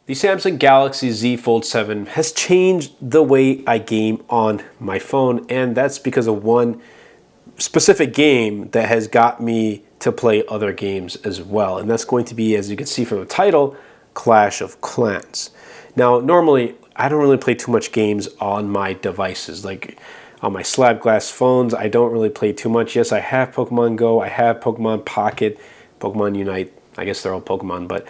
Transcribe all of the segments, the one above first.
The Samsung Galaxy Z Fold 7 has changed the way I game on my phone, and that's because of one specific game that has got me to play other games as well. And that's going to be, as you can see from the title, Clash of Clans. Now, normally, I don't really play too much games on my devices. Like on my slab glass phones, I don't really play too much. Yes, I have Pokemon Go, I have Pokemon Pocket, Pokemon Unite. I guess they're all Pokemon, but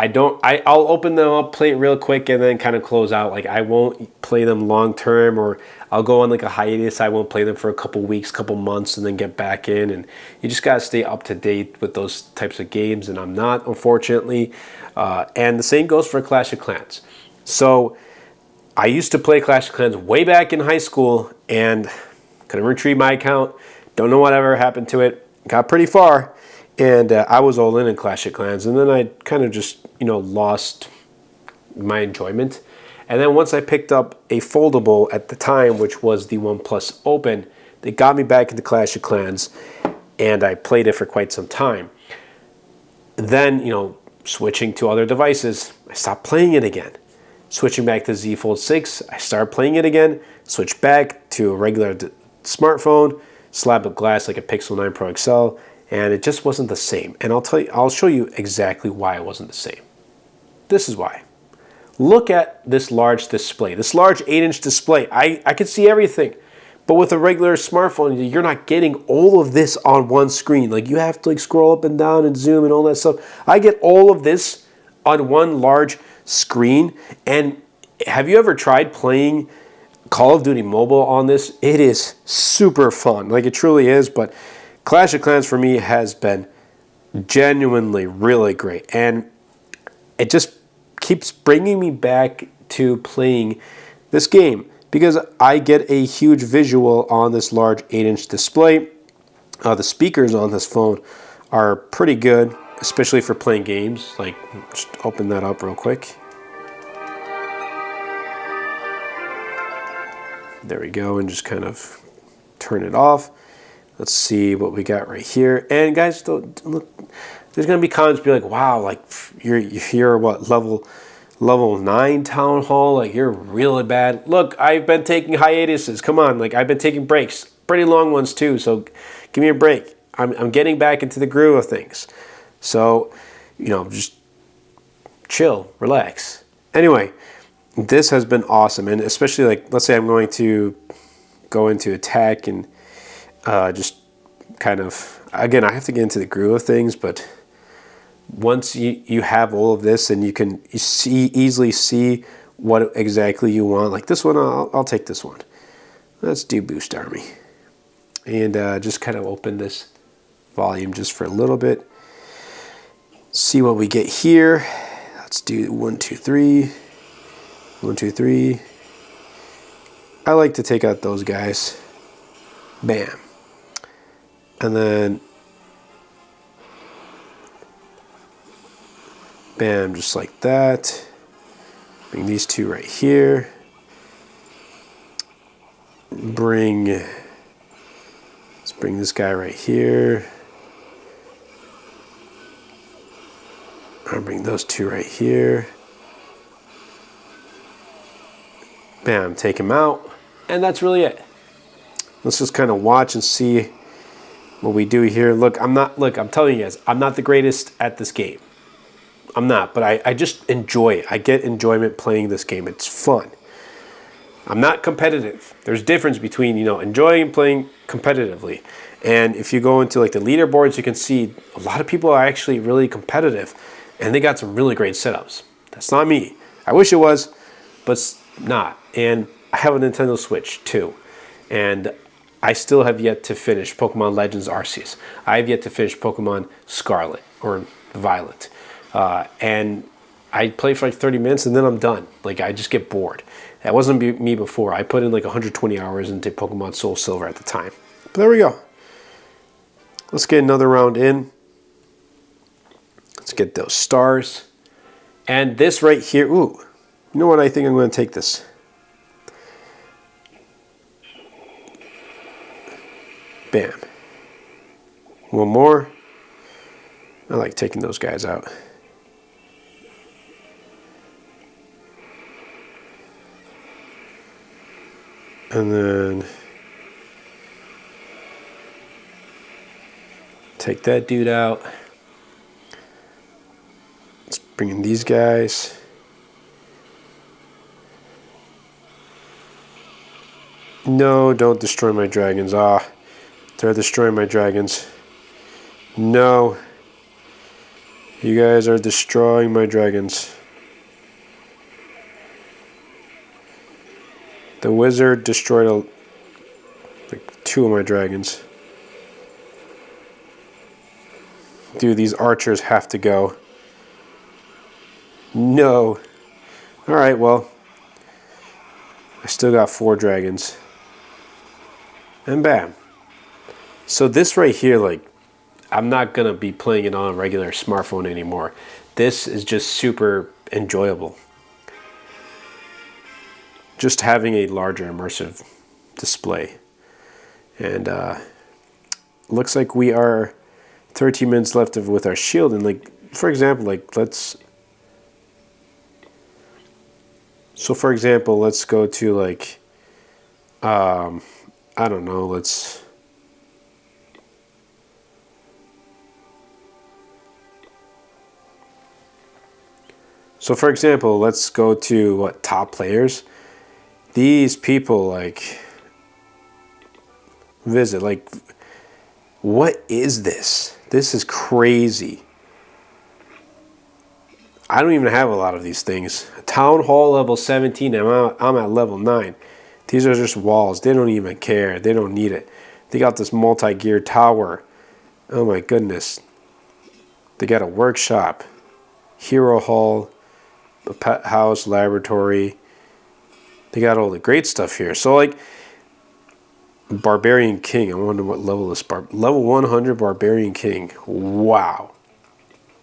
I'll open them up, play it real quick, and then kind of close out. Like I won't play them long term, or I'll go on like a hiatus. I won't play them for a couple weeks, couple months, and then get back in. And you just gotta stay up to date with those types of games, and I'm not, unfortunately. And the same goes for Clash of Clans. So I used to play Clash of Clans way back in high school, and couldn't retrieve my account. Don't know whatever happened to it. Got pretty far. And I was all in Clash of Clans, and then I kind of just, lost my enjoyment. And then once I picked up a foldable at the time, which was the OnePlus Open, they got me back into Clash of Clans, and I played it for quite some time. Then, switching to other devices, I stopped playing it again. Switching back to Z Fold 6, I started playing it again, switched back to a regular smartphone, slab of glass like a Pixel 9 Pro XL, and it just wasn't the same. And I'll show you exactly why it wasn't the same. This is why. Look at this large display, this large 8-inch display. I can see everything. But with a regular smartphone, you're not getting all of this on one screen. Like you have to scroll up and down and zoom and all that stuff. I get all of this on one large screen. And have you ever tried playing Call of Duty Mobile on this? It is super fun. Like it truly is, but Clash of Clans for me has been genuinely really great, and it just keeps bringing me back to playing this game because I get a huge visual on this large 8-inch display. The speakers on this phone are pretty good, especially for playing games. Like, just open that up real quick. There we go, and just kind of turn it off. Let's see what we got right here. And guys, look, there's gonna be comments be like, "Wow, like you're what level 9 town hall? Like you're really bad." Look, I've been taking hiatuses. Come on, like I've been taking breaks, pretty long ones too. So give me a break. I'm getting back into the groove of things. So just chill, relax. Anyway, this has been awesome, and especially like let's say I'm going to go into attack and just kind of, again, I have to get into the groove of things, but once you have all of this and you can easily see what exactly you want, like this one, I'll take this one. Let's do Boost Army. And just kind of open this volume just for a little bit. See what we get here. Let's do 1, 2, 3. 1, 2, 3. I like to take out those guys. Bam. And then, bam, just like that. Bring these two right here. Let's bring this guy right here. I'll bring those two right here. Bam, take him out. And that's really it. Let's just kind of watch and see what we do here. Look, I'm telling you guys, I'm not the greatest at this game. I'm not, but I just enjoy it. I get enjoyment playing this game. It's fun. I'm not competitive. There's a difference between, enjoying and playing competitively. And if you go into like the leaderboards, you can see a lot of people are actually really competitive, and they got some really great setups. That's not me. I wish it was, but it's not. And I have a Nintendo Switch too. And I still have yet to finish Pokemon Legends Arceus. I have yet to finish Pokemon Scarlet or Violet. And I play for like 30 minutes and then I'm done. Like I just get bored. That wasn't me before. I put in like 120 hours into Pokemon Soul Silver at the time. But there we go. Let's get another round in. Let's get those stars. And this right here, ooh, you know what? I think I'm going to take this. Bam. One more. I like taking those guys out. And then take that dude out. Let's bring in these guys. No, don't destroy my dragons. Ah, they're destroying my dragons. No. You guys are destroying my dragons. The wizard destroyed like 2 of my dragons. Dude, these archers have to go. No. Alright, well. I still got 4 dragons. And bam. So this right here, like, I'm not going to be playing it on a regular smartphone anymore. This is just super enjoyable. Just having a larger immersive display. And looks like we are 13 minutes left with our shield. And like, for example, like so for example, let's go to like, I don't know, so for example, let's go to what, top players. These people like visit, like, what is this? This is crazy. I don't even have a lot of these things. Town Hall level 17, I'm at level 9. These are just walls. They don't even care. They don't need it. They got this multi-gear tower. Oh my goodness. They got a workshop, hero hall, a pet house, laboratory. They got all the great stuff here. So like, Barbarian King. I wonder what level this level 100 Barbarian King. Wow.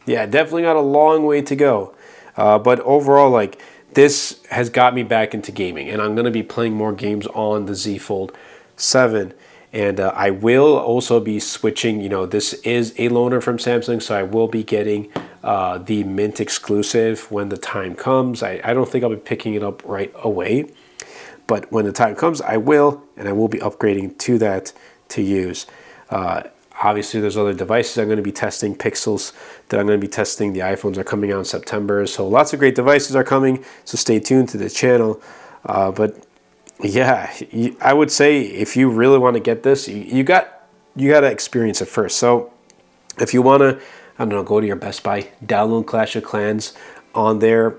Yeah, definitely got a long way to go. But overall, like, this has got me back into gaming, and I'm going to be playing more games on the Z Fold 7. And I will also be switching, you know, this is a loaner from Samsung, so I will be getting the Mint exclusive when the time comes. I don't think I'll be picking it up right away, but when the time comes, I will, and I will be upgrading to that to use. Obviously, there's other devices I'm going to be testing, Pixels that I'm going to be testing. The iPhones are coming out in September, so lots of great devices are coming, so stay tuned to the channel. But yeah, I would say if you really want to get this, you got to experience it first. So if you want to, I don't know, go to your Best Buy, download Clash of Clans on there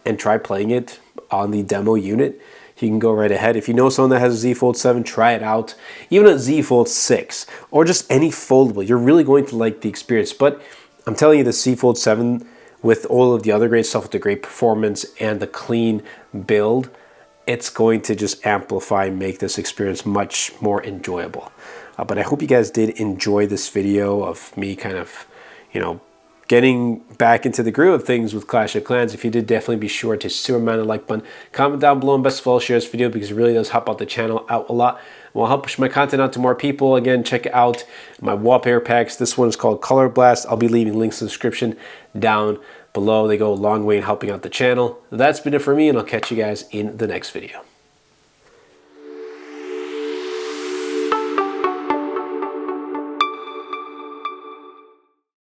and try playing it on the demo unit. You can go right ahead. If you know someone that has a Z Fold 7, try it out. Even a Z Fold 6 or just any foldable, you're really going to like the experience. But I'm telling you, the Z Fold 7 with all of the other great stuff, with the great performance and the clean build, it's going to just amplify and make this experience much more enjoyable. But I hope you guys did enjoy this video of me kind of, you know, getting back into the groove of things with Clash of Clans. If you did, definitely be sure to smash the like button, comment down below, and best of all, share this video because it really does help out the channel out a lot. It will help push my content out to more people. Again, check out my wallpaper packs. This one is called Color Blast. I'll be leaving links in the description down below. They go a long way in helping out the channel. That's been it for me, and I'll catch you guys in the next video.